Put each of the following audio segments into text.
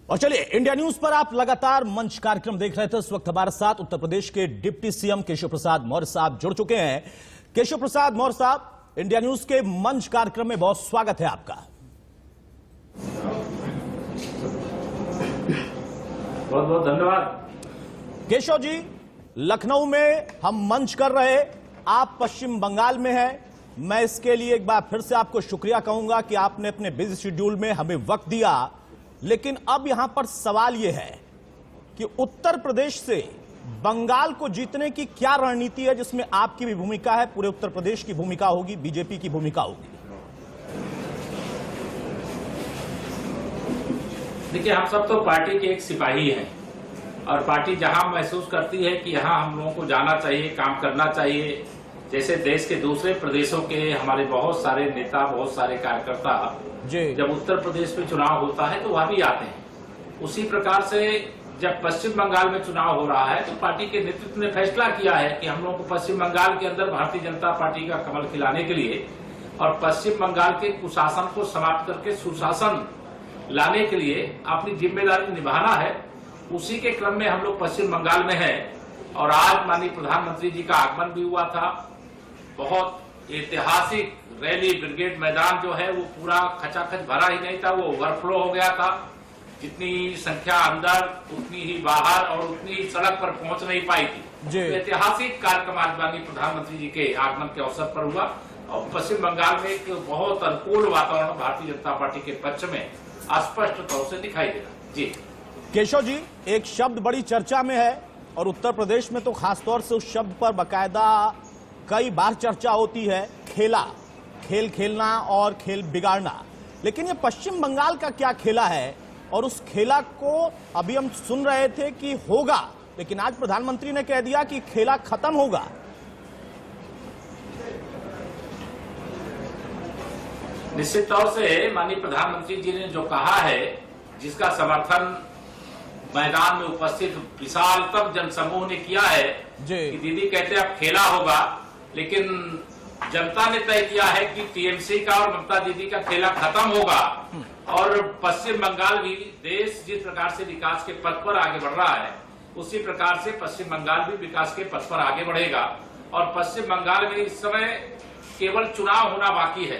और चलिए, India news पर आप लगातार मंच कार्यक्रम देख रहे थे। इस वक्त हमारे साथ उत्तर प्रदेश के डिप्टी सीएम केशव प्रसाद मौर्य साहब जुड़ चुके हैं। केशव प्रसाद मौर्य साहब, इंडिया न्यूज के मंच कार्यक्रम में बहुत स्वागत है आपका। बहुत बहुत धन्यवाद। केशव जी, लखनऊ में हम मंच कर रहे, आप पश्चिम बंगाल में हैं। मैं इसके लिए एक बार फिर से आपको शुक्रिया कहूंगा कि आपने अपने बिजी शेड्यूल में हमें वक्त दिया। लेकिन अब यहां पर सवाल यह है कि उत्तर प्रदेश से बंगाल को जीतने की क्या रणनीति है, जिसमें आपकी भी भूमिका है, पूरे उत्तर प्रदेश की भूमिका होगी, बीजेपी की भूमिका होगी। देखिए, हम सब तो पार्टी के एक सिपाही हैं और पार्टी जहां महसूस करती है कि यहां हम लोगों को जाना चाहिए, काम करना चाहिए। जैसे देश के दूसरे प्रदेशों के हमारे बहुत सारे नेता, बहुत सारे कार्यकर्ता जब उत्तर प्रदेश में चुनाव होता है तो वहां भी आते हैं। उसी प्रकार से जब पश्चिम बंगाल में चुनाव हो रहा है तो पार्टी के नेतृत्व ने फैसला किया है कि हम लोगों को पश्चिम बंगाल के अंदर भारतीय जनता पार्टी का कमल खिलाने के लिए और पश्चिम बंगाल के कुशासन को समाप्त करके सुशासन लाने के लिए अपनी जिम्मेदारी निभाना है। उसी के क्रम में हम लोग पश्चिम बंगाल में हैं और आज माननीय प्रधानमंत्री जी का आगमन भी हुआ था। बहुत ऐतिहासिक रैली, ब्रिगेड मैदान जो है वो पूरा खचाखच भरा ही नहीं था, वो ओवरफ्लो हो गया था। जितनी संख्या अंदर उतनी ही बाहर और उतनी ही सड़क पर पहुंच नहीं पाई थी। तो ऐतिहासिक कार्यक्रम आज माननीय प्रधानमंत्री जी के आगमन के अवसर पर हुआ और पश्चिम बंगाल में एक बहुत अनुकूल वातावरण भारतीय जनता पार्टी के पक्ष में स्पष्ट तौर से दिखाई दे रहा। जी केशव जी, एक शब्द बड़ी चर्चा में है और उत्तर प्रदेश में तो खासतौर से उस शब्द पर बकायदा कई बार चर्चा होती है, खेला, खेल खेलना और खेल बिगाड़ना। लेकिन ये पश्चिम बंगाल का क्या खेला है? और उस खेला को अभी हम सुन रहे थे कि होगा, लेकिन आज प्रधानमंत्री ने कह दिया कि खेला खत्म होगा। निश्चित तौर से माननीय प्रधानमंत्री जी ने जो कहा है, जिसका समर्थन मैदान में उपस्थित विशालतम जनसमूह ने किया है कि दीदी कहते अब खेला होगा, लेकिन जनता ने तय किया है कि टीएमसी का और ममता दीदी का खेला खत्म होगा और पश्चिम बंगाल भी देश जिस प्रकार से विकास के पथ पर आगे बढ़ रहा है उसी प्रकार से पश्चिम बंगाल भी विकास के पथ पर आगे बढ़ेगा। और पश्चिम बंगाल में इस समय केवल चुनाव होना बाकी है।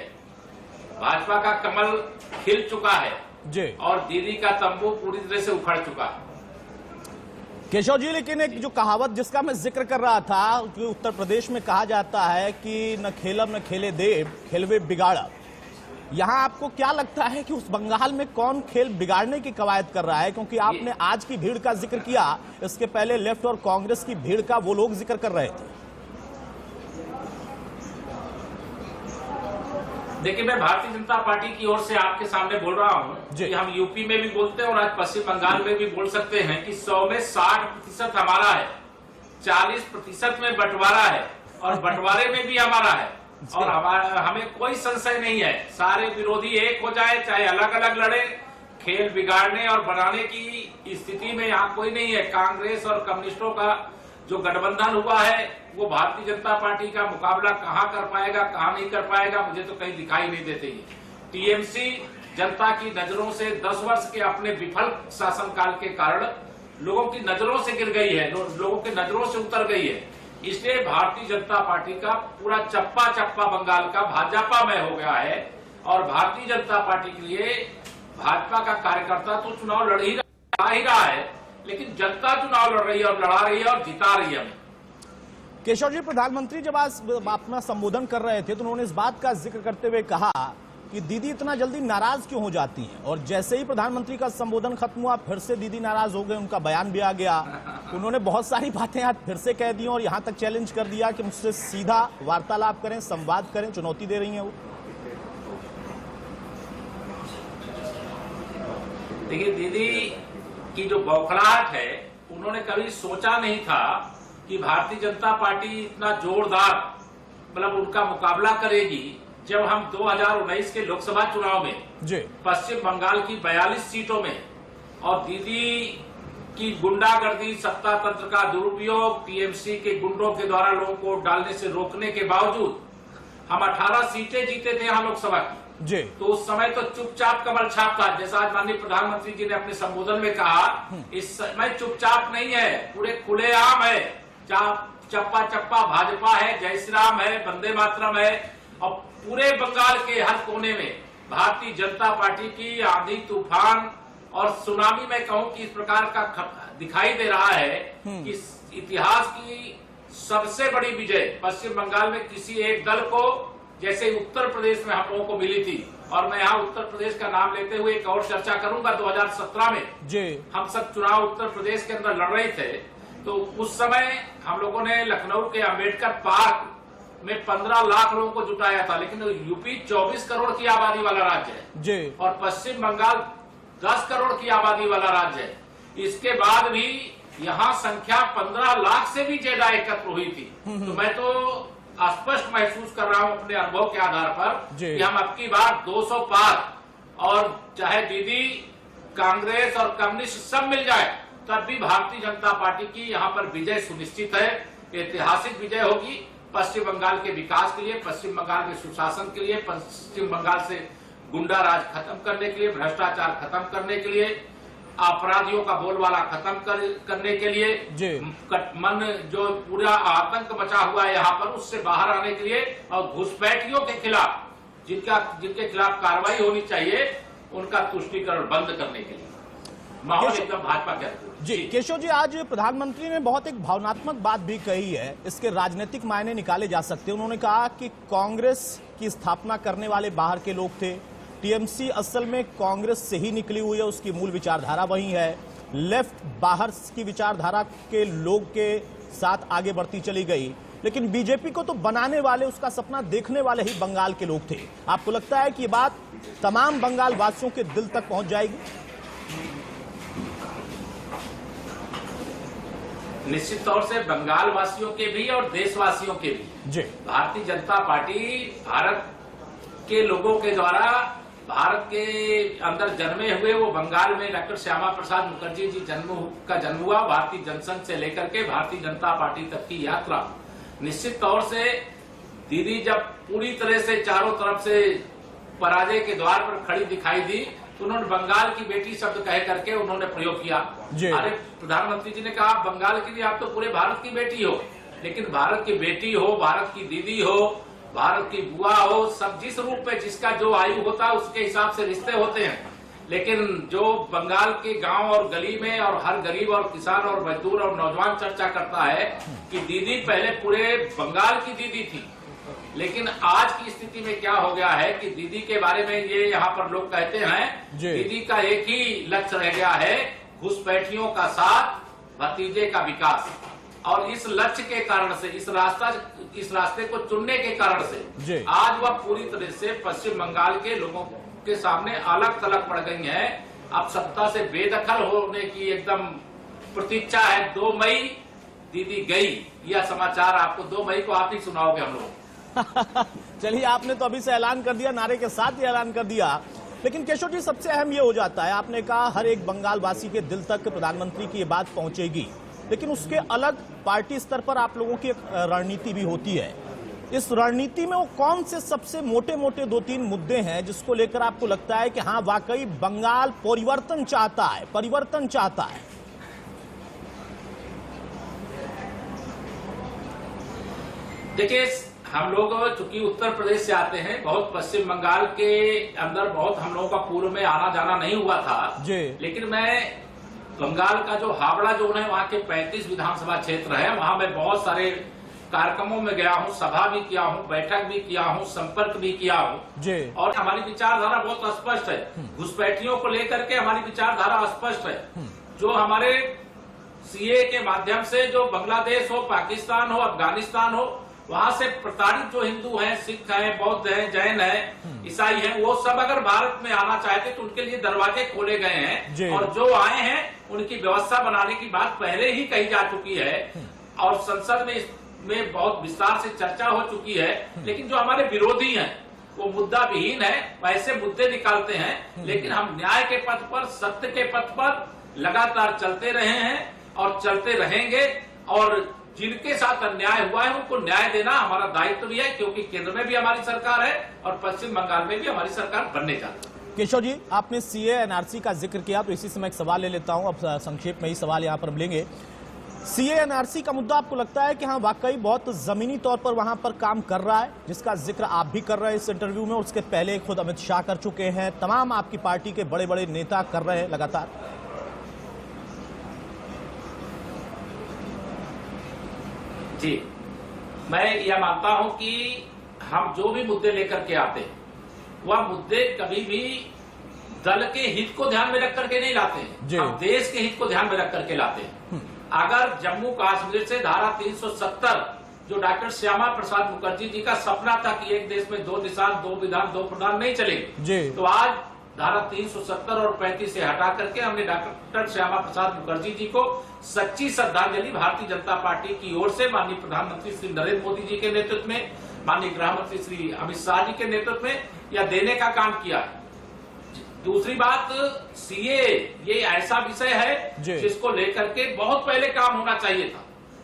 भाजपा का कमल खिल चुका है और दीदी का तंबू पूरी तरह से उखड़ चुका है। केशव जी, लेकिन एक जो कहावत जिसका मैं जिक्र कर रहा था कि उत्तर प्रदेश में कहा जाता है कि न खेलब न खेले देव, खेलवे बिगाड़ब। यहां आपको क्या लगता है कि उस बंगाल में कौन खेल बिगाड़ने की कवायद कर रहा है? क्योंकि आपने आज की भीड़ का जिक्र किया, इसके पहले लेफ्ट और कांग्रेस की भीड़ का वो लोग जिक्र कर रहे थे। देखिए, मैं भारतीय जनता पार्टी की ओर से आपके सामने बोल रहा हूं कि हम यूपी में भी बोलते हैं और आज पश्चिम बंगाल में भी बोल सकते हैं कि 100 में 60% हमारा है, 40% में बंटवारा है और बंटवारे में भी हमारा है। और हमें कोई संशय नहीं है, सारे विरोधी एक हो जाए, चाहे अलग अलग लड़े, खेल बिगाड़ने और बनाने की स्थिति में यहाँ कोई नहीं है। कांग्रेस और कम्युनिस्टों का जो गठबंधन हुआ है वो भारतीय जनता पार्टी का मुकाबला कहां कर पाएगा, कहां नहीं कर पाएगा, मुझे तो कहीं दिखाई नहीं देते ही। टीएमसी जनता की नजरों से 10 वर्ष के अपने विफल शासनकाल के कारण लोगों की नजरों से गिर गई है, लोगों की नजरों से उतर गई है। इसलिए भारतीय जनता पार्टी का पूरा चप्पा चप्पा बंगाल का भाजपा में हो गया है और भारतीय जनता पार्टी के लिए भाजपा का कार्यकर्ता तो चुनाव लड़ ही रहा है, लेकिन जनता चुनाव लड़ रही है और लड़ा रही है और जिता रही है। केशव जी, प्रधानमंत्री जब आज अपना संबोधन कर रहे थे तो उन्होंने इस बात का जिक्र करते हुए कहा कि दीदी इतना जल्दी नाराज क्यों हो जाती हैं, और जैसे ही प्रधानमंत्री का संबोधन खत्म हुआ फिर से दीदी नाराज हो गए, उनका बयान भी आ गया। उन्होंने बहुत सारी बातें आज फिर से कह दी और यहां तक चैलेंज कर दिया कि मुझसे सीधा वार्तालाप करें, संवाद करें, चुनौती दे रही हैं वो। देखिए, दीदी की जो बौखलाहट है, उन्होंने कभी सोचा नहीं था कि भारतीय जनता पार्टी इतना जोरदार मतलब उनका मुकाबला करेगी। जब हम 2019 के लोकसभा चुनाव में पश्चिम बंगाल की 42 सीटों में और दीदी की गुंडागर्दी, सत्ता तंत्र का दुरुपयोग, टीएमसी के गुंडों के द्वारा लोगों को डालने से रोकने के बावजूद हम 18 सीटें जीते थे यहाँ लोकसभा की। जी। तो उस समय तो चुपचाप कमल छाप था, जैसा आज माननीय प्रधानमंत्री जी ने अपने संबोधन में कहा, इस समय चुपचाप नहीं है, पूरे खुलेआम है। चप्पा चप्पा भाजपा है, जय श्री राम है, वंदे मातरम है, और पूरे बंगाल के हर कोने में भारतीय जनता पार्टी की आंधी तूफान और सुनामी में कहूं कि इस प्रकार का दिखाई दे रहा है कि इतिहास की सबसे बड़ी विजय पश्चिम बंगाल में किसी एक दल को, जैसे उत्तर प्रदेश में हम लोगों को मिली थी। और मैं यहाँ उत्तर प्रदेश का नाम लेते हुए एक और चर्चा करूंगा। 2017 में जी हम सब चुनाव उत्तर प्रदेश के अंदर लड़ रहे थे, तो उस समय हम लोगों ने लखनऊ के अंबेडकर पार्क में 15 लाख लोगों को जुटाया था, लेकिन यूपी 24 करोड़ की आबादी वाला राज्य है जी, और पश्चिम बंगाल 10 करोड़ की आबादी वाला राज्य है। इसके बाद भी यहाँ संख्या 15 लाख से भी ज्यादा एकत्र हुई थी। तो मैं तो स्पष्ट महसूस कर रहा हूँ अपने अनुभव के आधार पर कि हम अब की बार 200 पार, और चाहे दीदी कांग्रेस और कम्युनिस्ट सब मिल जाए तब भी भारतीय जनता पार्टी की यहाँ पर विजय सुनिश्चित है। ऐतिहासिक विजय होगी पश्चिम बंगाल के विकास के लिए, पश्चिम बंगाल के सुशासन के लिए, पश्चिम बंगाल से गुंडा राज खत्म करने के लिए, भ्रष्टाचार खत्म करने के लिए, अपराधियों का बोलबाला खत्म करने के लिए, मन जो पूरा आतंक बचा हुआ है यहाँ पर उससे बाहर आने के लिए, और घुसपैठियों के खिलाफ जिनके खिलाफ कार्रवाई होनी चाहिए उनका तुष्टीकरण बंद करने के लिए माहौल एकदम भाजपा के अनुकूल। जी केशव जी, आज प्रधानमंत्री ने बहुत एक भावनात्मक बात भी कही है, इसके राजनीतिक मायने निकाले जा सकते हैं। उन्होंने कहा कि कांग्रेस की स्थापना करने वाले बाहर के लोग थे, टीएमसी असल में कांग्रेस से ही निकली हुई है, उसकी मूल विचारधारा वही है, लेफ्ट बाहर की विचारधारा के लोग के साथ आगे बढ़ती चली गई, लेकिन बीजेपी को तो बनाने वाले, उसका सपना देखने वाले ही बंगाल के लोग थे। आपको लगता है कि ये बात तमाम बंगाल वासियों के दिल तक पहुंच जाएगी? निश्चित तौर से बंगाल वासियों के भी और देशवासियों के भी। जी, भारतीय जनता पार्टी भारत के लोगों के द्वारा भारत के अंदर जन्मे हुए, वो बंगाल में डॉक्टर श्यामा प्रसाद मुखर्जी जी का जन्म हुआ, भारतीय जनसंघ से लेकर के भारतीय जनता पार्टी तक की यात्रा। निश्चित तौर से दीदी जब पूरी तरह से चारों तरफ से पराजय के द्वार पर खड़ी दिखाई दी तो उन्होंने बंगाल की बेटी शब्द कह करके उन्होंने प्रयोग किया। अरे प्रधानमंत्री जी ने कहा बंगाल के लिए आप तो पूरे भारत की बेटी हो, लेकिन भारत की बेटी हो, भारत की दीदी हो, भारत की बुआ हो, सब जिस रूप में जिसका जो आयु होता है उसके हिसाब से रिश्ते होते हैं। लेकिन जो बंगाल के गांव और गली में और हर गरीब और किसान और मजदूर और नौजवान चर्चा करता है कि दीदी पहले पूरे बंगाल की दीदी थी, लेकिन आज की स्थिति में क्या हो गया है कि दीदी के बारे में ये यहाँ पर लोग कहते हैं दीदी का एक ही लक्ष्य रह गया है, घुसपैठियों का साथ, भतीजे का विकास। और इस लक्ष्य के कारण से, इस रास्ते को चुनने के कारण से आज वह पूरी तरह से पश्चिम बंगाल के लोगों के सामने अलग थलग पड़ गई है। अब सत्ता से बेदखल होने की एकदम प्रतीक्षा है। 2 मई दीदी गई, यह समाचार आपको 2 मई को आप ही सुनाओगे हम लोग। चलिए, आपने तो अभी से ऐलान कर दिया, नारे के साथ ही ऐलान कर दिया। लेकिन केशव जी, सबसे अहम ये हो जाता है, आपने कहा हर एक बंगाल वासी के दिल तक प्रधानमंत्री की ये बात पहुंचेगी, लेकिन उसके अलग पार्टी स्तर पर आप लोगों की एक रणनीति भी होती है। इस रणनीति में वो कौन से सबसे मोटे मोटे 2-3 मुद्दे हैं जिसको लेकर आपको लगता है कि हाँ वाकई बंगाल परिवर्तन चाहता है? देखिए, हम लोग चूंकि उत्तर प्रदेश से आते हैं, बहुत पश्चिम बंगाल के अंदर बहुत हम लोगों का पूर्व में आना जाना नहीं हुआ था जी। लेकिन मैं बंगाल का जो हावड़ा जोन है, वहाँ के 35 विधानसभा क्षेत्र है, वहाँ मैं बहुत सारे कार्यक्रमों में गया हूँ, सभा भी किया हूँ, बैठक भी किया हूँ, संपर्क भी किया हूँ। और हमारी विचारधारा बहुत स्पष्ट है। घुसपैठियों को लेकर के हमारी विचारधारा स्पष्ट है। जो हमारे सीए के माध्यम से जो बांग्लादेश हो, पाकिस्तान हो, अफगानिस्तान हो, वहां से प्रताड़ित जो हिंदू हैं, सिख हैं, बौद्ध हैं, जैन हैं, ईसाई हैं, वो सब अगर भारत में आना चाहते तो उनके लिए दरवाजे खोले गए हैं। और जो आए हैं उनकी व्यवस्था बनाने की बात पहले ही कही जा चुकी है और संसद में इसमें बहुत विस्तार से चर्चा हो चुकी है। लेकिन जो हमारे विरोधी हैं वो मुद्दा विहीन है, वैसे मुद्दे निकालते हैं। लेकिन हम न्याय के पथ पर, सत्य के पथ पर लगातार चलते रहे हैं और चलते रहेंगे। और जिनके साथ अन्याय हुआ है उनको न्याय देना हमारा दायित्व भी है, क्योंकि केंद्र में भी हमारी सरकार है और पश्चिम बंगाल में भी हमारी सरकार बनने जा रही है। केशव जी, आपने सीए एनआरसी का जिक्र किया तो इसी समय एक सवाल ले लेता हूं। अब संक्षेप में ही सवाल यहां पर लेंगे। सीए एनआरसी का मुद्दा आपको लगता है कि हाँ वाकई बहुत जमीनी तौर पर वहां पर काम कर रहा है, जिसका जिक्र आप भी कर रहे हैं इस इंटरव्यू में, और उसके पहले खुद अमित शाह कर चुके हैं, तमाम आपकी पार्टी के बड़े बड़े नेता कर रहे हैं लगातार? जी, मैं यह मानता हूं कि हम जो भी मुद्दे लेकर के आते हैं वह मुद्दे कभी भी दल के हित को ध्यान में रख करके नहीं लाते हैं, हम देश के हित को ध्यान में रख करके लाते हैं। अगर जम्मू कश्मीर से धारा 370 जो डॉक्टर श्यामा प्रसाद मुखर्जी जी का सपना था कि एक देश में 2 निशान 2 विधान 2 प्रधान नहीं चलेंगे, तो आज धारा 370 और 35 से हटा करके हमने डॉक्टर श्यामा प्रसाद मुखर्जी जी को सच्ची श्रद्धांजलि भारतीय जनता पार्टी की ओर से माननीय प्रधानमंत्री श्री नरेंद्र मोदी जी के नेतृत्व में, माननीय गृह मंत्री श्री अमित शाह जी के नेतृत्व में यह देने का काम किया है। दूसरी बात, सीए ये ऐसा विषय है जिसको लेकर के बहुत पहले काम होना चाहिए था,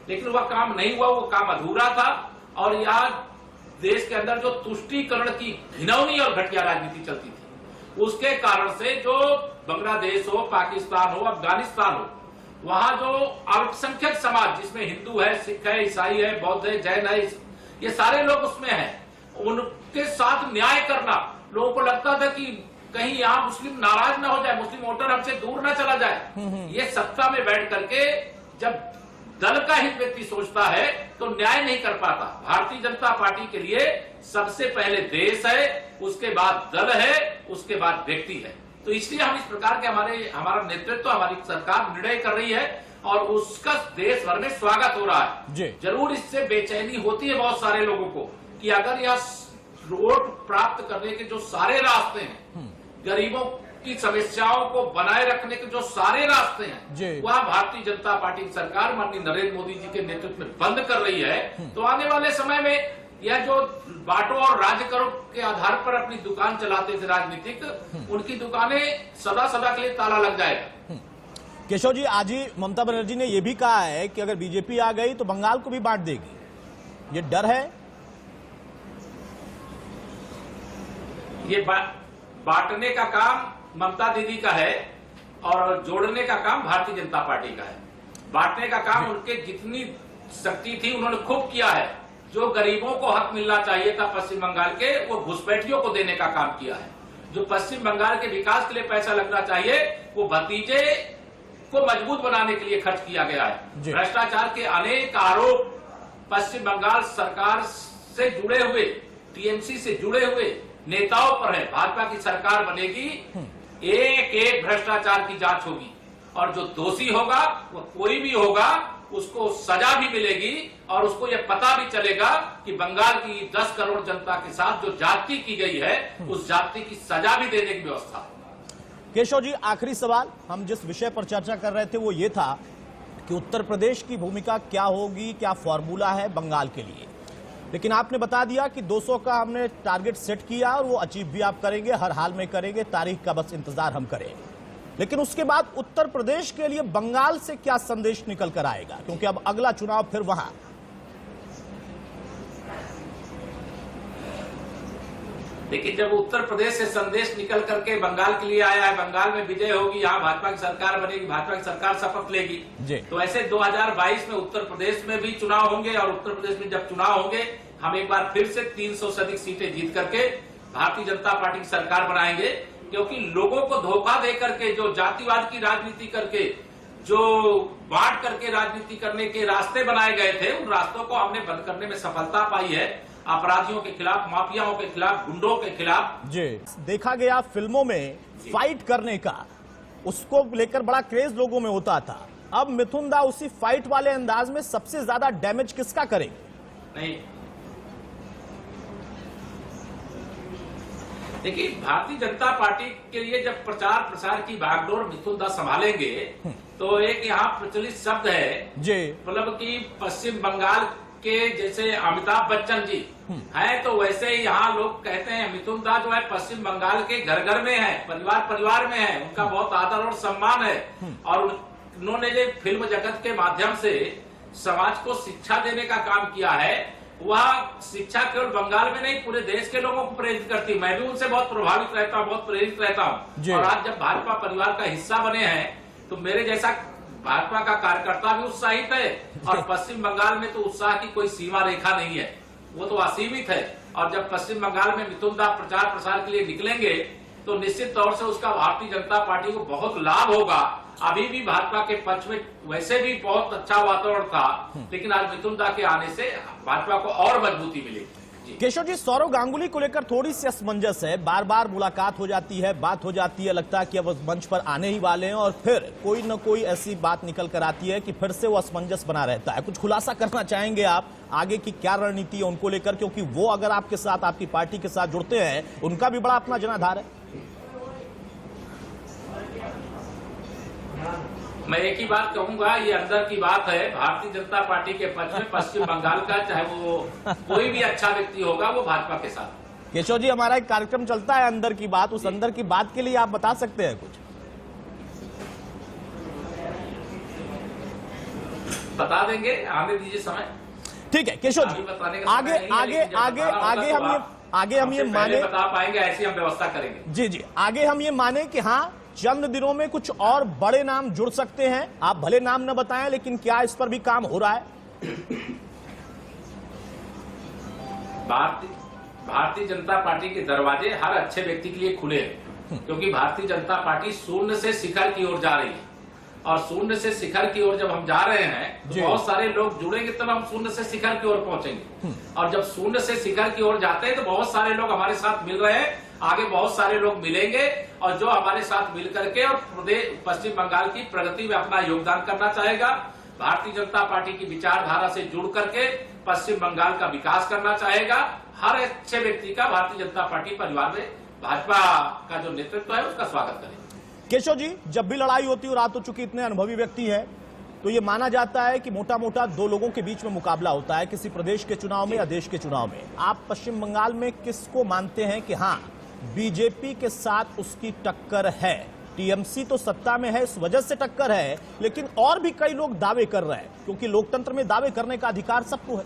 लेकिन वह काम नहीं हुआ, वो काम अधूरा था। और यह देश के अंदर जो तुष्टीकरण की घिनौनी और घटिया राजनीति चलती थी, उसके कारण से जो बांग्लादेश हो, पाकिस्तान हो, अफगानिस्तान हो, वहां जो अल्पसंख्यक समाज जिसमें हिंदू है, सिख है, ईसाई है, बौद्ध है, जैन है, ये सारे लोग उसमें हैं, उनके साथ न्याय करना, लोगों को लगता था कि कहीं यहाँ मुस्लिम नाराज ना हो जाए, मुस्लिम वोटर हमसे दूर ना चला जाए। ये सत्ता में बैठ करके जब दल का हित व्यक्ति सोचता है तो न्याय नहीं कर पाता। भारतीय जनता पार्टी के लिए सबसे पहले देश है, उसके बाद दल है, उसके बाद व्यक्ति है। तो इसलिए हम इस प्रकार के हमारा नेतृत्व, हमारी सरकार निर्णय कर रही है और उसका देश भर में स्वागत हो रहा है। जरूर इससे बेचैनी होती है बहुत सारे लोगों को कि अगर यह वोट प्राप्त करने के जो सारे रास्ते हैं, गरीबों की समस्याओं को बनाए रखने के जो सारे रास्ते हैं, वह भारतीय जनता पार्टी की सरकार माननीय नरेंद्र मोदी जी के नेतृत्व में बंद कर रही है, तो आने वाले समय में यह जो बांटो और राज्य करो के आधार पर अपनी दुकान चलाते थे राजनीतिक, उनकी दुकानें सदा सदा के लिए ताला लग जाएगा। केशव जी, आज ही ममता बनर्जी ने यह भी कहा है कि अगर बीजेपी आ गई तो बंगाल को भी बांट देगी, ये डर है? ये बांटने का काम ममता दीदी का है और जोड़ने का काम भारतीय जनता पार्टी का है। बांटने का काम उनके जितनी शक्ति थी उन्होंने खूब किया है। जो गरीबों को हक मिलना चाहिए था पश्चिम बंगाल के, वो घुसपैठियों को देने का काम किया है। जो पश्चिम बंगाल के विकास के लिए पैसा लगना चाहिए, वो भतीजे को मजबूत बनाने के लिए खर्च किया गया है। भ्रष्टाचार के अनेक आरोप पश्चिम बंगाल सरकार से जुड़े हुए, टीएमसी से जुड़े हुए नेताओं पर है। भाजपा की सरकार बनेगी, एक एक भ्रष्टाचार की जांच होगी और जो दोषी होगा, वो कोई भी होगा, उसको सजा भी मिलेगी और उसको यह पता भी चलेगा कि बंगाल की 10 करोड़ जनता के साथ जो जाति की गई है, उस जाति की सजा भी देने की व्यवस्था। केशव जी, आखिरी सवाल, हम जिस विषय पर चर्चा कर रहे थे वो ये था कि उत्तर प्रदेश की भूमिका क्या होगी, क्या फॉर्मूला है बंगाल के लिए, लेकिन आपने बता दिया कि 200 का हमने टारगेट सेट किया और वो अचीव भी आप करेंगे, हर हाल में करेंगे, तारीख का बस इंतजार हम करें। लेकिन उसके बाद उत्तर प्रदेश के लिए बंगाल से क्या संदेश निकल कर आएगा, क्योंकि अब अगला चुनाव फिर वहां। लेकिन जब उत्तर प्रदेश से संदेश निकल करके बंगाल के लिए आया है, बंगाल में विजय होगी, यहाँ भाजपा की सरकार बनेगी, भाजपा की सरकार शपथ लेगी, तो ऐसे 2022 में उत्तर प्रदेश में भी चुनाव होंगे और उत्तर प्रदेश में जब चुनाव होंगे, हम एक बार फिर से 300 से अधिक सीटें जीत करके भारतीय जनता पार्टी की सरकार बनाएंगे। क्योंकि लोगों को धोखा दे करके, जो जातिवाद की राजनीति करके, जो बांट करके राजनीति करने के रास्ते बनाए गए थे, उन रास्तों को हमने बंद करने में सफलता पाई है। अपराधियों के खिलाफ, माफियाओं के खिलाफ, गुंडों के खिलाफ। जी, देखा गया फिल्मों में फाइट करने का, उसको लेकर बड़ा क्रेज लोगों में होता था। अब मिथुन दा उसी फाइट वाले अंदाज में सबसे ज्यादा डैमेज किसका करेंगे? नहीं, देखिए, भारतीय जनता पार्टी के लिए जब प्रचार प्रसार की भागदौड़ मिथुन दा संभालेंगे, तो एक यहाँ प्रचलित शब्द है जी, मतलब कि पश्चिम बंगाल के जैसे अमिताभ बच्चन जी हैं, तो वैसे ही यहाँ लोग कहते हैं मिथुन दा जो है पश्चिम बंगाल के घर घर में है, परिवार परिवार में है, उनका बहुत आदर और सम्मान है। और उन्होंने जो फिल्म जगत के माध्यम से समाज को शिक्षा देने का काम किया है, वह शिक्षा केवल बंगाल में नहीं पूरे देश के लोगों को प्रेरित करती है। मैं भी उनसे बहुत प्रभावित रहता हूँ, बहुत प्रेरित रहता हूँ। और आज जब भाजपा परिवार का हिस्सा बने हैं तो मेरे जैसा भाजपा का कार्यकर्ता भी उत्साहित है। और पश्चिम बंगाल में तो उत्साह की कोई सीमा रेखा नहीं है, वो तो असीमित है। और जब पश्चिम बंगाल में मिथुन दास प्रचार प्रसार के लिए निकलेंगे तो निश्चित तौर से उसका भारतीय जनता पार्टी को बहुत लाभ होगा। अभी भी भाजपा के पक्ष में वैसे भी बहुत अच्छा वातावरण था, लेकिन आज मिथुन दास के आने से भाजपा को और मजबूती मिलेगी। केशव जी, सौरव गांगुली को लेकर थोड़ी सी असमंजस है, बार बार मुलाकात हो जाती है, बात हो जाती है, लगता है कि अब उस मंच पर आने ही वाले हैं और फिर कोई न कोई ऐसी बात निकल कर आती है कि फिर से वो असमंजस बना रहता है। कुछ खुलासा करना चाहेंगे आप आगे की क्या रणनीति है उनको लेकर, क्योंकि वो अगर आपके साथ, आपकी पार्टी के साथ जुड़ते हैं, उनका भी बड़ा अपना जनाधार है। मैं एक ही बात कहूंगा, ये अंदर की बात है। भारतीय जनता पार्टी के पक्ष में पश्चिम बंगाल का चाहे वो कोई भी अच्छा व्यक्ति होगा, वो भाजपा के साथ। केशव जी, हमारा एक कार्यक्रम चलता है अंदर की बात, उस अंदर की बात के लिए आप बता सकते हैं कुछ? बता देंगे, आने दीजिए समय। ठीक है केशव जी, आगे हम ये माने, बता पाएंगे ऐसी हम व्यवस्था करेंगे। जी जी, आगे हम ये माने कि हाँ चंद दिनों में कुछ और बड़े नाम जुड़ सकते हैं। आप भले नाम न बताएं, लेकिन क्या इस पर भी काम हो रहा है? भारतीय जनता पार्टी के दरवाजे हर अच्छे व्यक्ति के लिए खुले हैं, क्योंकि भारतीय जनता पार्टी शून्य से शिखर की ओर जा रही है। और शून्य से शिखर की ओर जब हम जा रहे हैं तो बहुत सारे लोग जुड़ेंगे, तब हम शून्य से शिखर की ओर पहुंचेंगे। और जब शून्य से शिखर की ओर जाते हैं तो बहुत सारे लोग हमारे साथ मिल रहे हैं, आगे बहुत सारे लोग मिलेंगे और जो हमारे साथ मिल करके और प्रदेश पश्चिम बंगाल की प्रगति में अपना योगदान करना चाहेगा, भारतीय जनता पार्टी की विचारधारा से जुड़ करके पश्चिम बंगाल का विकास करना चाहेगा, हर अच्छे व्यक्ति का भारतीय जनता पार्टी परिवार में भाजपा का जो नेतृत्व है उसका स्वागत करें। केशव जी, जब भी लड़ाई होती है, रात हो चुकी, इतने अनुभवी व्यक्ति हैं, तो ये माना जाता है कि मोटा मोटा दो लोगों के बीच में मुकाबला होता है किसी प्रदेश के चुनाव में या देश के चुनाव में। आप पश्चिम बंगाल में किसको मानते हैं कि हाँ बीजेपी के साथ उसकी टक्कर है? टीएमसी तो सत्ता में है, इस वजह से टक्कर है, लेकिन और भी कई लोग दावे कर रहे हैं, क्योंकि लोकतंत्र में दावे करने का अधिकार सबको है।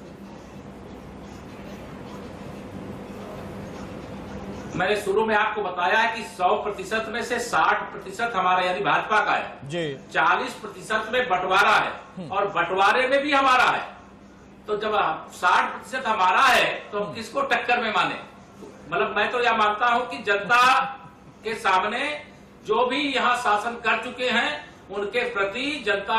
मैंने शुरू में आपको बताया है कि 100% में से 60% हमारा यानी भाजपा का है जी, 40% में बंटवारा है और बंटवारे में भी हमारा है। तो जब 60% हमारा है तो हम किसको टक्कर में माने? मतलब मैं तो यह मानता हूं कि जनता के सामने जो भी यहाँ शासन कर चुके हैं उनके प्रति जनता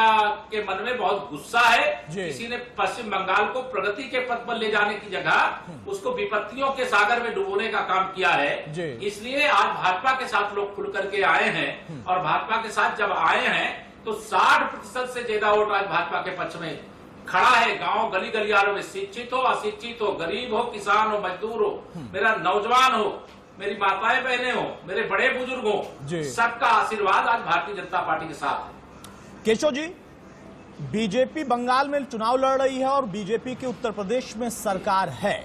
के मन में बहुत गुस्सा है। किसी ने पश्चिम बंगाल को प्रगति के पथ पर ले जाने की जगह उसको विपत्तियों के सागर में डुबोने का काम किया है। इसलिए आज भाजपा के साथ लोग खुल करके आए हैं और भाजपा के साथ जब आए हैं तो 60% से ज्यादा वोट आज भाजपा के पक्ष में खड़ा है। गांव गली गलियारों में शिक्षित हो, अशिक्षित हो, गरीब हो, किसान हो, मजदूर हो, मेरा नौजवान हो, मेरी माताएं बहनें हो, मेरे बड़े बुजुर्ग हो, सबका आशीर्वाद आज भारतीय जनता पार्टी के साथ है। केशव जी, बीजेपी बंगाल में चुनाव लड़ रही है और बीजेपी के उत्तर प्रदेश में सरकार है।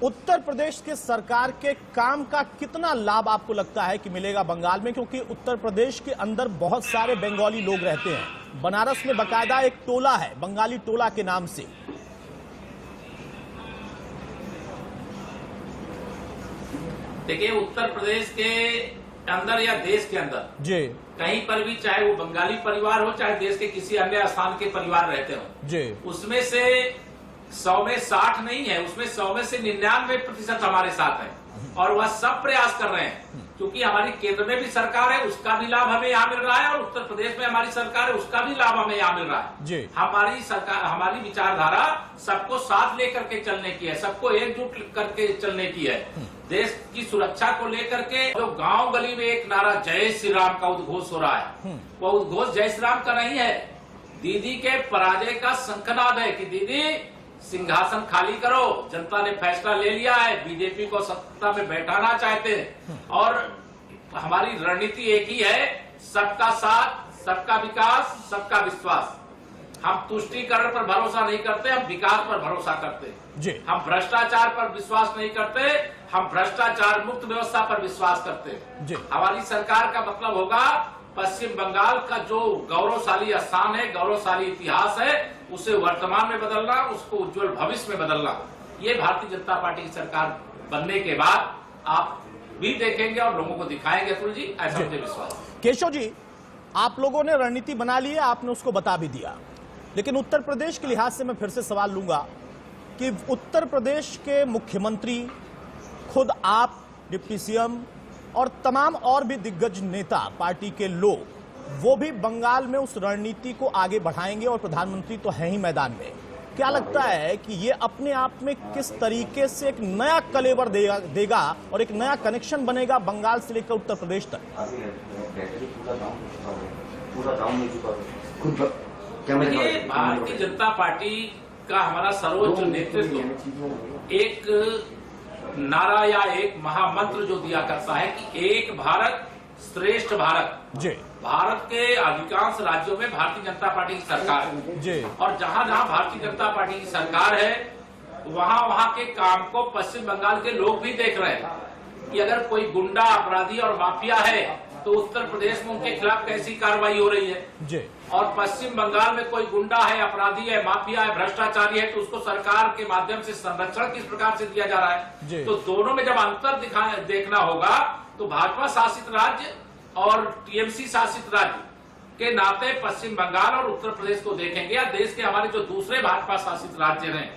उत्तर प्रदेश के सरकार के काम का कितना लाभ आपको लगता है कि मिलेगा बंगाल में? क्योंकि उत्तर प्रदेश के अंदर बहुत सारे बंगाली लोग रहते हैं। बनारस में बाकायदा एक टोला है, बंगाली टोला के नाम से। देखिए, उत्तर प्रदेश के अंदर या देश के अंदर जी कहीं पर भी, चाहे वो बंगाली परिवार हो चाहे देश के किसी अन्य स्थान के परिवार रहते हो जी, उसमें से 100 में 60 नहीं है, उसमें 100 में से 99% हमारे साथ है और वह सब प्रयास कर रहे हैं। क्योंकि हमारी केंद्र में भी सरकार है, उसका भी लाभ हमें यहाँ मिल रहा है और उत्तर प्रदेश में हमारी सरकार है, उसका भी लाभ हमें यहाँ मिल रहा है जी। हमारी सरकार, हमारी विचारधारा सबको साथ लेकर के चलने की है, सबको एकजुट करके चलने की है। देश की सुरक्षा को लेकर के जो गांव गली में एक नारा जय श्री राम का उद्घोष हो रहा है, वो उद्घोष जय श्री राम का नहीं है, दीदी के पराजय का शंखनाद है कि दीदी सिंहासन खाली करो, जनता ने फैसला ले लिया है, बीजेपी को सत्ता में बैठाना चाहते हैं और हमारी रणनीति एक ही है, सबका साथ, सबका विकास, सबका विश्वास। हम तुष्टीकरण पर भरोसा नहीं करते, हम विकास पर भरोसा करते जी। हम भ्रष्टाचार पर विश्वास नहीं करते, हम भ्रष्टाचार मुक्त व्यवस्था पर विश्वास करते जी। हमारी सरकार का मतलब होगा पश्चिम बंगाल का जो गौरवशाली स्थान है, गौरवशाली इतिहास है, उसे वर्तमान में बदलना, उसको उज्जवल भविष्य में बदलना, ये भारतीय जनता पार्टी की सरकार बनने के बाद आप भी देखेंगे और लोगों को दिखाएंगे। अतुल जी, ऐसा मुझे विश्वास है। केशव जी, आप लोगों ने रणनीति बना ली है, आपने उसको बता भी दिया, लेकिन उत्तर प्रदेश के लिहाज से मैं फिर से सवाल लूंगा कि उत्तर प्रदेश के मुख्यमंत्री, खुद आप, डिप्टी सीएम और तमाम और भी दिग्गज नेता पार्टी के लोग, वो भी बंगाल में उस रणनीति को आगे बढ़ाएंगे और प्रधानमंत्री तो है ही मैदान में। क्या लगता है कि ये अपने आप में किस तरीके से एक नया कलेवर देगा और एक नया कनेक्शन बनेगा बंगाल से लेकर उत्तर प्रदेश तक? ये भारतीय जनता पार्टी का हमारा सर्वोच्च नेतृत्व एक नारा या एक महामंत्र जो दिया करता है कि एक भारत श्रेष्ठ भारत। जी। भारत के अधिकांश राज्यों में भारतीय जनता पार्टी की सरकार है जी। और जहां जहां भारतीय जनता पार्टी की सरकार है वहां वहां के काम को पश्चिम बंगाल के लोग भी देख रहे हैं कि अगर कोई गुंडा, अपराधी और माफिया है तो उत्तर प्रदेश में उनके खिलाफ कैसी कार्रवाई हो रही है जी। और पश्चिम बंगाल में कोई गुंडा है, अपराधी है, माफिया है, भ्रष्टाचारी है तो उसको सरकार के माध्यम से संरक्षण किस प्रकार से दिया जा रहा है। तो दोनों में जब अंतर देखना होगा तो भाजपा शासित राज्य और टीएमसी शासित राज्य के नाते पश्चिम बंगाल और उत्तर प्रदेश को देखेंगे या देश के हमारे जो दूसरे भाजपा शासित राज्य हैं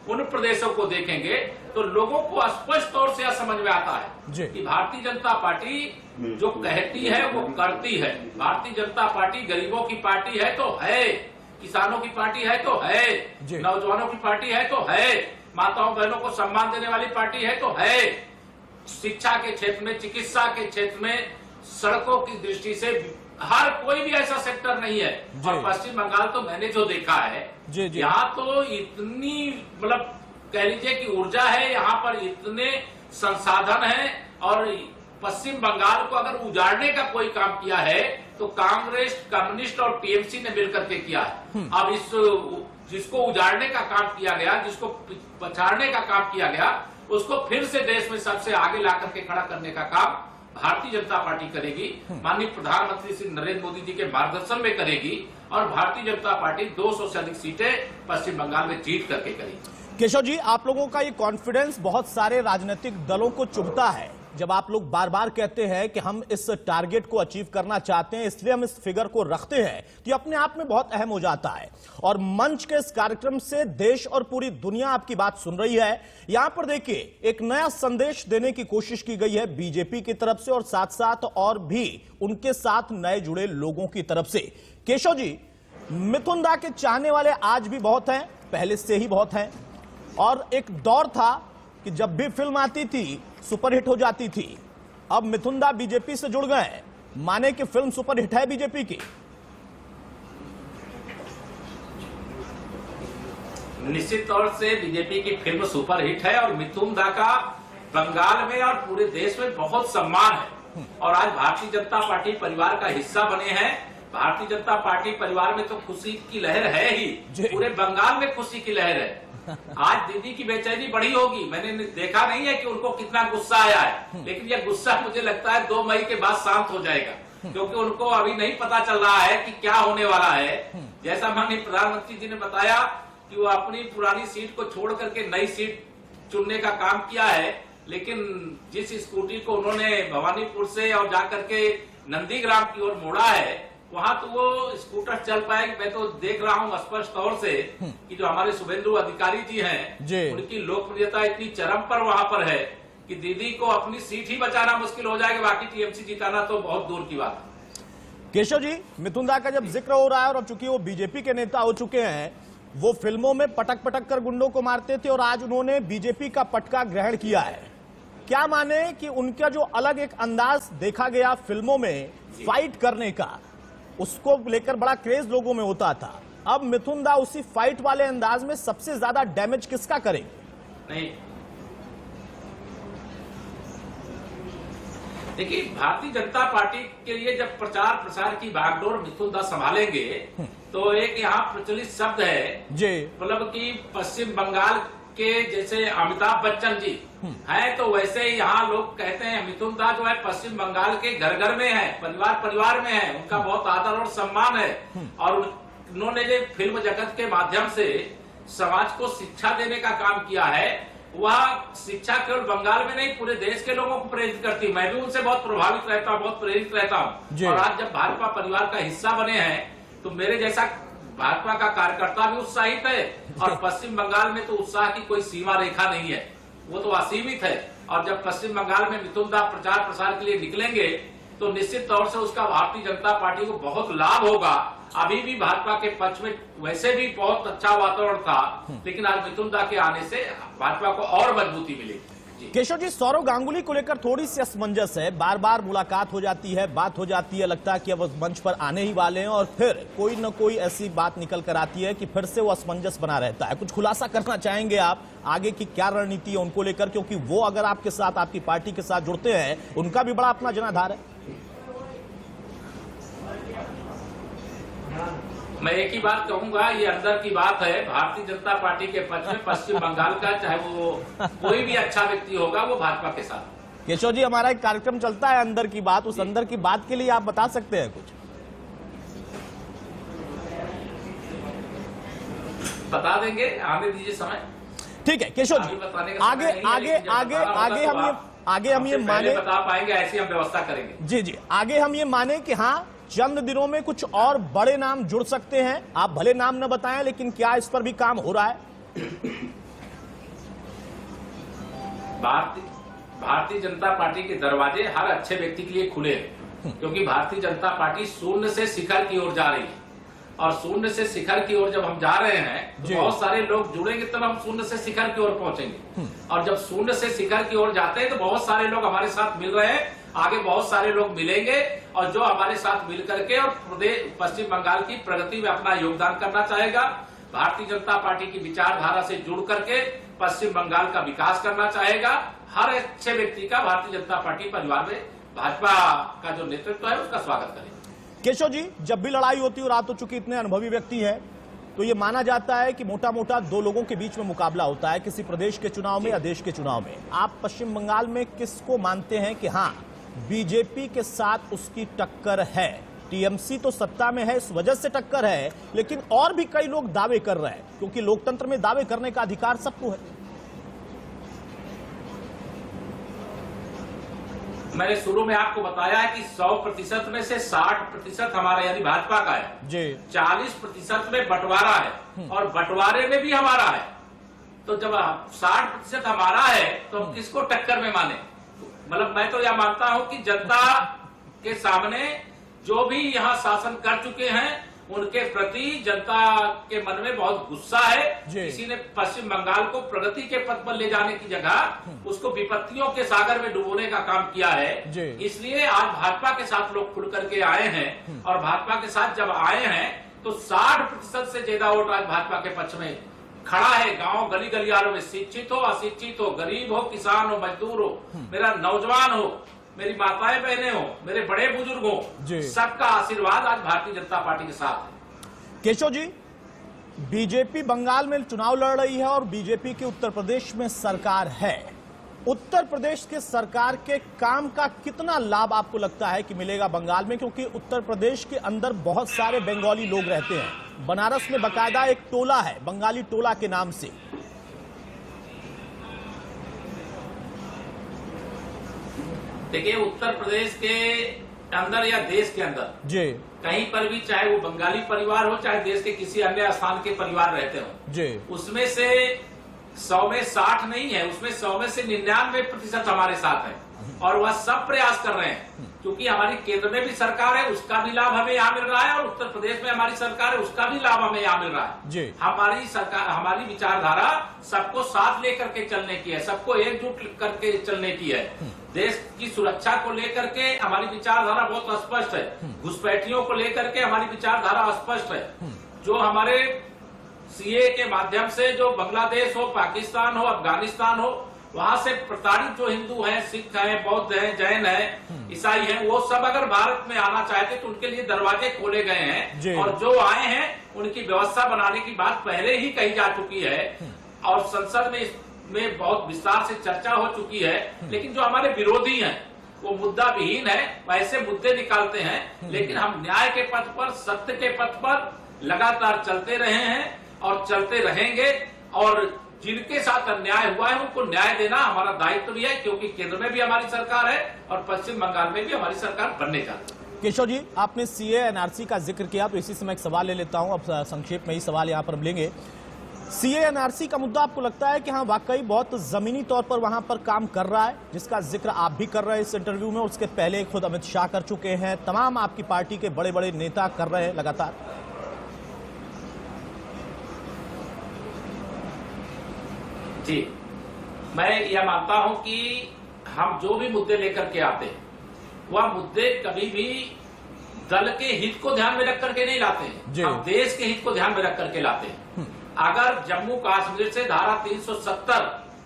उन प्रदेशों को देखेंगे तो लोगों को स्पष्ट तौर से यह समझ में आता है कि भारतीय जनता पार्टी जो कहती है वो करती है। भारतीय जनता पार्टी गरीबों की पार्टी है तो है, किसानों की पार्टी है तो है, नौजवानों की पार्टी है तो है, माताओं बहनों को सम्मान देने वाली पार्टी है तो है, शिक्षा के क्षेत्र में, चिकित्सा के क्षेत्र में, सड़कों की दृष्टि से हर कोई भी ऐसा सेक्टर नहीं है। और पश्चिम बंगाल तो मैंने जो देखा है यहाँ तो इतनी मतलब कह लीजिए कि ऊर्जा है, यहाँ पर इतने संसाधन हैं और पश्चिम बंगाल को अगर उजाड़ने का कोई काम किया है तो कांग्रेस, कम्युनिस्ट और टीएमसी ने मिलकर के किया है। अब इस जिसको उजाड़ने का काम किया गया, जिसको पछाड़ने का काम किया गया, उसको फिर से देश में सबसे आगे ला करके खड़ा करने का काम भारतीय जनता पार्टी करेगी। माननीय प्रधानमंत्री श्री नरेंद्र मोदी जी के मार्गदर्शन में करेगी और भारतीय जनता पार्टी 200 से अधिक सीटें पश्चिम बंगाल में जीत करके करेगी। केशव जी, आप लोगों का ये कॉन्फिडेंस बहुत सारे राजनीतिक दलों को चुभता है जब आप लोग बार बार कहते हैं कि हम इस टारगेट को अचीव करना चाहते हैं, इसलिए हम इस फिगर को रखते हैं, तो ये अपने आप में बहुत अहम हो जाता है। और मंच के इस कार्यक्रम से देश और पूरी दुनिया आपकी बात सुन रही है। यहां पर देखिए एक नया संदेश देने की कोशिश की गई है बीजेपी की तरफ से और साथ साथ और भी उनके साथ नए जुड़े लोगों की तरफ से। केशव जी, मिथुन दा के चाहने वाले आज भी बहुत हैं, पहले से ही बहुत हैं, और एक दौर था कि जब भी फिल्म आती थी सुपरहिट हो जाती थी। अब मिथुन दा बीजेपी से जुड़ गए हैं, माने कि फिल्म सुपरहिट है बीजेपी की? निश्चित तौर से बीजेपी की फिल्म सुपरहिट है और मिथुन दा का बंगाल में और पूरे देश में बहुत सम्मान है और आज भारतीय जनता पार्टी परिवार का हिस्सा बने हैं। भारतीय जनता पार्टी परिवार में तो खुशी की लहर है ही, पूरे बंगाल में खुशी की लहर है। आज दीदी की बेचैनी बढ़ी होगी, मैंने देखा नहीं है कि उनको कितना गुस्सा आया है, लेकिन यह गुस्सा मुझे लगता है 2 मई के बाद शांत हो जाएगा क्योंकि उनको अभी नहीं पता चल रहा है कि क्या होने वाला है। जैसा माननीय प्रधानमंत्री जी ने बताया कि वो अपनी पुरानी सीट को छोड़ करके नई सीट चुनने का काम किया है, लेकिन जिस स्कूटी को उन्होंने भवानीपुर से और जाकर के नंदीग्राम की ओर मोड़ा है वहां तो वो स्कूटर चल पाएगी। मैं तो देख रहा हूं स्पष्ट तौर से कि जो हमारे शुभेंदु अधिकारी जी हैं उनकी लोकप्रियता इतनी चरम पर वहां पर है कि दीदी को अपनी सीट ही बचाना मुश्किल हो जाएगा, बाकी टीएमसी जिताना तो बहुत दूर की बात है। केशव जी, मिथुन दा का जब जिक्र हो रहा है और चूंकि वो बीजेपी के नेता हो चुके हैं, वो फिल्मों में पटक पटक कर गुंडों को मारते थे और आज उन्होंने बीजेपी का पटका ग्रहण किया है। क्या माने कि उनका जो अलग एक अंदाज देखा गया फिल्मों में फाइट करने का, उसको लेकर बड़ा क्रेज लोगों में होता था, अब मिथुन दा उसी फाइट वाले अंदाज में सबसे ज्यादा डैमेज किसका करेंगे? नहीं, देखिए भारतीय जनता पार्टी के लिए जब प्रचार प्रसार की बागडोर मिथुन दा संभालेंगे तो एक यहाँ प्रचलित शब्द है जी, मतलब कि पश्चिम बंगाल के जैसे अमिताभ बच्चन जी हैं, तो वैसे ही यहाँ लोग कहते हैं मिथुन दा जो है पश्चिम बंगाल के घर घर में है, परिवार परिवार में है, उनका बहुत आदर और सम्मान है। और उन्होंने जो फिल्म जगत के माध्यम से समाज को शिक्षा देने का काम किया है, वह शिक्षा केवल बंगाल में नहीं पूरे देश के लोगों को प्रेरित करती है। मैं भी उनसे बहुत प्रभावित रहता हूँ, बहुत प्रेरित रहता हूँ। और आज जब भाजपा परिवार का हिस्सा बने हैं तो मेरे जैसा भाजपा का कार्यकर्ता भी उत्साहित है। और पश्चिम बंगाल में तो उत्साह की कोई सीमा रेखा नहीं है, वो तो असीमित है। और जब पश्चिम बंगाल में मिथुन दा प्रचार प्रसार के लिए निकलेंगे तो निश्चित तौर से उसका भारतीय जनता पार्टी को बहुत लाभ होगा। अभी भी भाजपा के पक्ष में वैसे भी बहुत अच्छा वातावरण था, लेकिन आज मिथुन दा के आने से भाजपा को और मजबूती मिलेगी। केशव जी, सौरव गांगुली को लेकर थोड़ी सी असमंजस है, बार बार मुलाकात हो जाती है, बात हो जाती है, लगता है कि अब मंच पर आने ही वाले हैं और फिर कोई न कोई ऐसी बात निकल कर आती है कि फिर से वो असमंजस बना रहता है। कुछ खुलासा करना चाहेंगे आप आगे की क्या रणनीति है उनको लेकर, क्योंकि वो अगर आपके साथ, आपकी पार्टी के साथ जुड़ते हैं, उनका भी बड़ा अपना जनाधार है। मैं एक ही बात कहूंगा, ये अंदर की बात है। भारतीय जनता पार्टी के पक्ष में पश्चिम बंगाल का चाहे वो कोई भी अच्छा व्यक्ति होगा, वो भाजपा के साथ। केशव जी, हमारा एक कार्यक्रम चलता है अंदर की बात, उस अंदर की बात के लिए आप बता सकते हैं कुछ? बता देंगे, आने दीजिए समय। ठीक है केशव जी, आगे हम ये माने बता पाएंगे, ऐसी हम व्यवस्था करेंगे। जी जी, आगे हम ये माने कि हाँ चंद दिनों में कुछ और बड़े नाम जुड़ सकते हैं। आप भले नाम न बताएं, लेकिन क्या इस पर भी काम हो रहा है? भारतीय जनता पार्टी के दरवाजे हर अच्छे व्यक्ति के लिए खुले हैं, क्योंकि भारतीय जनता पार्टी शून्य से शिखर की ओर जा रही है। और शून्य से शिखर की ओर जब हम जा रहे हैं तो बहुत सारे लोग जुड़ेंगे, तब हम शून्य से शिखर की ओर पहुंचेंगे। और जब शून्य से शिखर की ओर जाते हैं तो बहुत सारे लोग हमारे साथ मिल रहे हैं, आगे बहुत सारे लोग मिलेंगे और जो हमारे साथ मिल करके और प्रदेश पश्चिम बंगाल की प्रगति में अपना योगदान करना चाहेगा, भारतीय जनता पार्टी की विचारधारा से जुड़ करके पश्चिम बंगाल का विकास करना चाहेगा, हर अच्छे व्यक्ति का भारतीय जनता पार्टी परिवार में भाजपा का जो नेतृत्व है उसका स्वागत करें। केशव जी, जब भी लड़ाई होती है, और आप तो चूंकि इतने अनुभवी व्यक्ति हैं, तो ये माना जाता है कि मोटा मोटा दो लोगों के बीच में मुकाबला होता है, किसी प्रदेश के चुनाव में या देश के चुनाव में। आप पश्चिम बंगाल में किसको मानते हैं कि हाँ बीजेपी के साथ उसकी टक्कर है? टीएमसी तो सत्ता में है, इस वजह से टक्कर है, लेकिन और भी कई लोग दावे कर रहे हैं, क्योंकि लोकतंत्र में दावे करने का अधिकार सबको है। मैंने शुरू में आपको बताया है कि 100% में से 60% हमारा यानी भाजपा का है जी, 40% में बंटवारा है और बंटवारे में भी हमारा है। तो जब 60% हमारा है तो हम किसको टक्कर में माने? मतलब मैं तो यह मानता हूं कि जनता के सामने जो भी यहाँ शासन कर चुके हैं उनके प्रति जनता के मन में बहुत गुस्सा है। किसी ने पश्चिम बंगाल को प्रगति के पथ पर ले जाने की जगह उसको विपत्तियों के सागर में डुबोने का काम किया है। इसलिए आज भाजपा के साथ लोग खुल करके आए हैं और भाजपा के साथ जब आए हैं तो 60% से ज्यादा वोट आज भाजपा के पक्ष में खड़ा है। गांव गली गलियारों में शिक्षित हो, अशिक्षित हो, गरीब हो, किसान हो, मजदूर हो, मेरा नौजवान हो, मेरी माताएं बहनें हो, मेरे बड़े बुजुर्ग हो, सबका आशीर्वाद आज भारतीय जनता पार्टी के साथ है। केशव जी, बीजेपी बंगाल में चुनाव लड़ रही है और बीजेपी की उत्तर प्रदेश में सरकार है। उत्तर प्रदेश के सरकार के काम का कितना लाभ आपको लगता है कि मिलेगा बंगाल में? क्योंकि उत्तर प्रदेश के अंदर बहुत सारे बंगाली लोग रहते हैं। बनारस में बकायदा एक टोला है बंगाली टोला के नाम से। देखिए, उत्तर प्रदेश के अंदर या देश के अंदर जी कहीं पर भी, चाहे वो बंगाली परिवार हो चाहे देश के किसी अन्य स्थान के परिवार रहते हो जी, उसमें से 100 में 60 नहीं है, उसमें 100 में से 99% हमारे साथ है और वह सब प्रयास कर रहे हैं। क्योंकि हमारी केंद्र में भी सरकार है, उसका भी लाभ हमें यहाँ मिल रहा है और उत्तर प्रदेश में हमारी सरकार है, उसका भी लाभ हमें यहाँ मिल रहा है जी। हमारी सरकार, हमारी विचारधारा सबको साथ लेकर के चलने की है, सबको एकजुट करके चलने की है। देश की सुरक्षा को लेकर के हमारी विचारधारा बहुत स्पष्ट है, घुसपैठियों को लेकर के हमारी विचारधारा स्पष्ट है। जो हमारे सीए के माध्यम से जो बांग्लादेश हो, पाकिस्तान हो, अफगानिस्तान हो, वहां से प्रताड़ित जो हिंदू हैं, सिख हैं, बौद्ध हैं, जैन हैं, ईसाई हैं, वो सब अगर भारत में आना चाहते तो उनके लिए दरवाजे खोले गए हैं और जो आए हैं उनकी व्यवस्था बनाने की बात पहले ही कही जा चुकी है। और संसद में बहुत विस्तार से चर्चा हो चुकी है। लेकिन जो हमारे विरोधी हैं वो मुद्दा विहीन है, वैसे मुद्दे निकालते हैं। लेकिन हम न्याय के पथ पर, सत्य के पथ पर लगातार चलते रहे हैं और चलते रहेंगे। और जिनके साथ अन्याय हुआ है उनको न्याय देना हमारा दायित्व भी है, क्योंकि केंद्र में भी हमारी सरकार है और पश्चिम बंगाल में भी हमारी सरकार बनने जा रही है। केशव जी, आपने सीए एनआरसी का जिक्र किया, तो इसी समय एक सवाल ले लेता हूं। अब संक्षेप में ही सवाल यहां पर हम लेंगे। सीए एनआरसी का मुद्दा आपको लगता है कि हाँ वाकई बहुत जमीनी तौर पर वहां पर काम कर रहा है, जिसका जिक्र आप भी कर रहे हैं इस इंटरव्यू में, और उसके पहले खुद अमित शाह कर चुके हैं, तमाम आपकी पार्टी के बड़े बड़े नेता कर रहे हैं लगातार? जी, मैं यह मानता हूं कि हम जो भी मुद्दे लेकर के आते हैं वह मुद्दे कभी भी दल के हित को ध्यान में रख करके नहीं लाते हैं, हम देश के हित को ध्यान में रख करके लाते हैं। अगर जम्मू कश्मीर से धारा 370,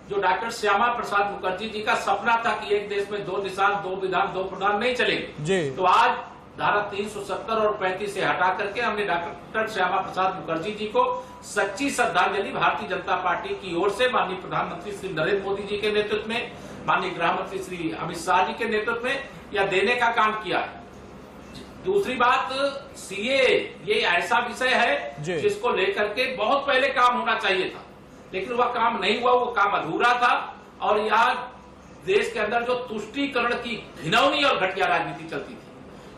जो डॉक्टर श्यामा प्रसाद मुखर्जी जी का सपना था कि एक देश में 2 निशान, 2 विधान, 2 प्रधान नहीं चलेंगे, तो आज धारा 370 और 35 से हटा करके हमने डॉक्टर श्यामा प्रसाद मुखर्जी जी को सच्ची श्रद्धांजलि भारतीय जनता पार्टी की ओर से माननीय प्रधानमंत्री श्री नरेंद्र मोदी जी के नेतृत्व में, माननीय गृह मंत्री श्री अमित शाह जी के नेतृत्व में यह देने का काम किया है। दूसरी बात, सीए ये ऐसा विषय है जिसको लेकर के बहुत पहले काम होना चाहिए था, लेकिन वह काम नहीं हुआ, वो काम अधूरा था। और यह देश के अंदर जो तुष्टीकरण की घिनौनी और घटिया राजनीति चलती थी,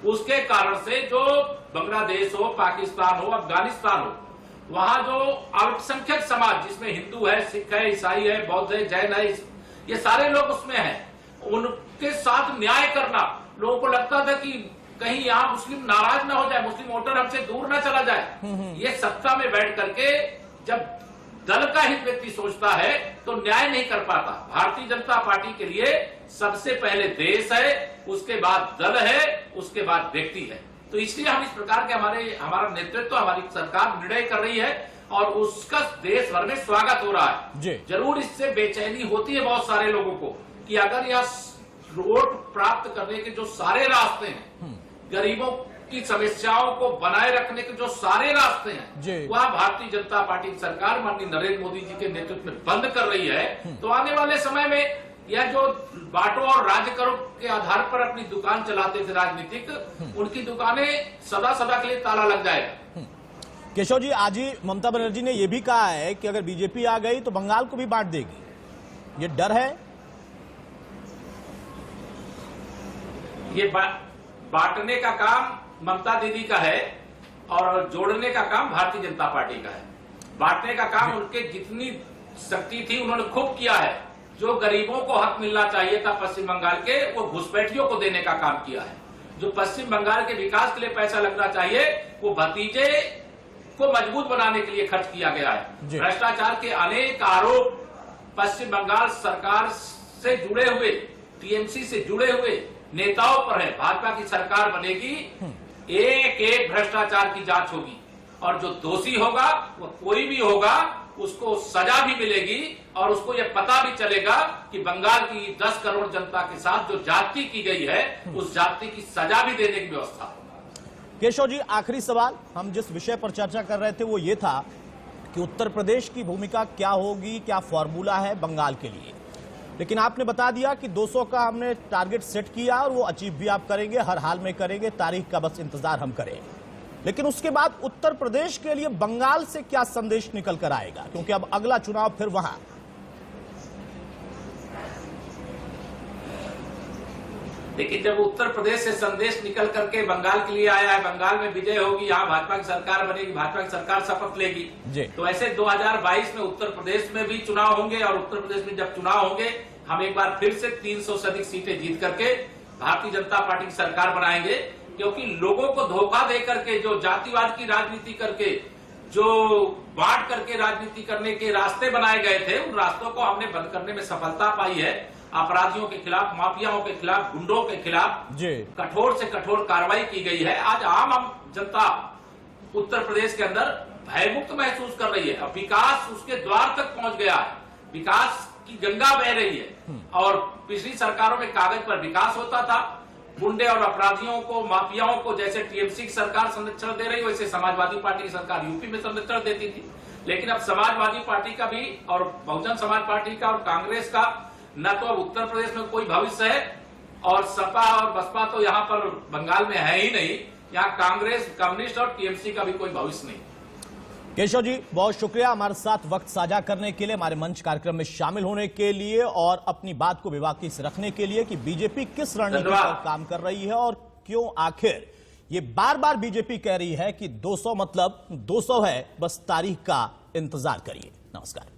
उसके कारण से जो बांग्लादेश हो, पाकिस्तान हो, अफगानिस्तान हो, वहां जो अल्पसंख्यक समाज जिसमें हिंदू है, सिख है, ईसाई है, बौद्ध है, जैन है, ये सारे लोग उसमें हैं, उनके साथ न्याय करना, लोगों को लगता था कि कहीं यहाँ मुस्लिम नाराज ना हो जाए, मुस्लिम वोटर हमसे दूर ना चला जाए। ये सत्ता में बैठ करके जब दल का हित व्यक्ति सोचता है तो न्याय नहीं कर पाता। भारतीय जनता पार्टी के लिए सबसे पहले देश है, उसके बाद दल है, उसके बाद व्यक्ति है। तो इसलिए हम इस प्रकार के हमारा नेतृत्व, हमारी सरकार निर्णय कर रही है और उसका देश भर में स्वागत हो रहा है। जरूर इससे बेचैनी होती है बहुत सारे लोगों को कि अगर यह वोट प्राप्त करने के जो सारे रास्ते हैं, गरीबों की समस्याओं को बनाए रखने के जो सारे रास्ते हैं, वह भारतीय जनता पार्टी की सरकार माननीय नरेंद्र मोदी जी के नेतृत्व में बंद कर रही है। तो आने वाले समय में यह जो बांटो और राज करो के आधार पर अपनी दुकान चलाते थे राजनीतिक, उनकी दुकानें सदा सदा के लिए ताला लग जाएगा। केशव जी, आज ही ममता बनर्जी ने यह भी कहा है कि अगर बीजेपी आ गई तो बंगाल को भी बांट देगी, ये डर है? ये बांटने का काम ममता दीदी का है और जोड़ने का काम भारतीय जनता पार्टी का है। बांटने का काम उनके जितनी शक्ति थी उन्होंने खूब किया है। जो गरीबों को हक मिलना चाहिए था पश्चिम बंगाल के, वो घुसपैठियों को देने का काम किया है। जो पश्चिम बंगाल के विकास के लिए पैसा लगना चाहिए, वो भतीजे को मजबूत बनाने के लिए खर्च किया गया है। भ्रष्टाचार के अनेक आरोप पश्चिम बंगाल सरकार से जुड़े हुए, टीएमसी से जुड़े हुए नेताओं पर है। भाजपा की सरकार बनेगी, एक एक भ्रष्टाचार की जांच होगी और जो दोषी होगा, वो कोई भी होगा, उसको सजा भी मिलेगी और उसको यह पता भी चलेगा कि बंगाल की 10 करोड़ जनता के साथ जो जाति की गई है, उस जाति की सजा भी देने की व्यवस्था। केशव जी, आखिरी सवाल, हम जिस विषय पर चर्चा कर रहे थे वो ये था कि उत्तर प्रदेश की भूमिका क्या होगी, क्या फॉर्मूला है बंगाल के लिए, लेकिन आपने बता दिया कि 200 का हमने टारगेट सेट किया और वो अचीव भी आप करेंगे, हर हाल में करेंगे, तारीख का बस इंतजार हम करें। लेकिन उसके बाद उत्तर प्रदेश के लिए बंगाल से क्या संदेश निकल कर आएगा, क्योंकि अब अगला चुनाव फिर वहां। देखिए, जब उत्तर प्रदेश से संदेश निकल करके बंगाल के लिए आया है, बंगाल में विजय होगी, यहाँ भाजपा की सरकार बनेगी, भाजपा की सरकार शपथ लेगी, तो ऐसे 2022 में उत्तर प्रदेश में भी चुनाव होंगे और उत्तर प्रदेश में जब चुनाव होंगे, हम एक बार फिर से 300 से अधिक सीटें जीत करके भारतीय जनता पार्टी की सरकार बनाएंगे। क्योंकि लोगों को धोखा दे करके, जो जातिवाद की राजनीति करके, जो बांट करके राजनीति करने के रास्ते बनाए गए थे, उन रास्तों को हमने बंद करने में सफलता पाई है। अपराधियों के खिलाफ, माफियाओं के खिलाफ, गुंडों के खिलाफ कठोर से कठोर कार्रवाई की गई है। आज आम जनता उत्तर प्रदेश के अंदर भयमुक्त महसूस कर रही है। अब विकास उसके द्वार तक पहुंच गया है, विकास की गंगा बह रही है। और पिछली सरकारों में कागज पर विकास होता था, गुंडे और अपराधियों को, माफियाओं को जैसे टीएमसी की सरकार संरक्षण दे रही, वैसे समाजवादी पार्टी की सरकार यूपी में संरक्षण देती थी। लेकिन अब समाजवादी पार्टी का भी और बहुजन समाज पार्टी का और कांग्रेस का न तो अब उत्तर प्रदेश में कोई भविष्य है और सपा और बसपा तो यहाँ पर बंगाल में है ही नहीं। यहाँ कांग्रेस, कम्युनिस्ट और टीएमसी का भी कोई भविष्य नहीं। केशव जी, बहुत शुक्रिया हमारे साथ वक्त साझा करने के लिए, हमारे मंच कार्यक्रम में शामिल होने के लिए और अपनी बात को बेबाकी से रखने के लिए कि बीजेपी किस रणनीति पर काम कर रही है और क्यों आखिर ये बार बार बीजेपी कह रही है कि 200 मतलब 200 है, बस तारीख का इंतजार करिए। नमस्कार।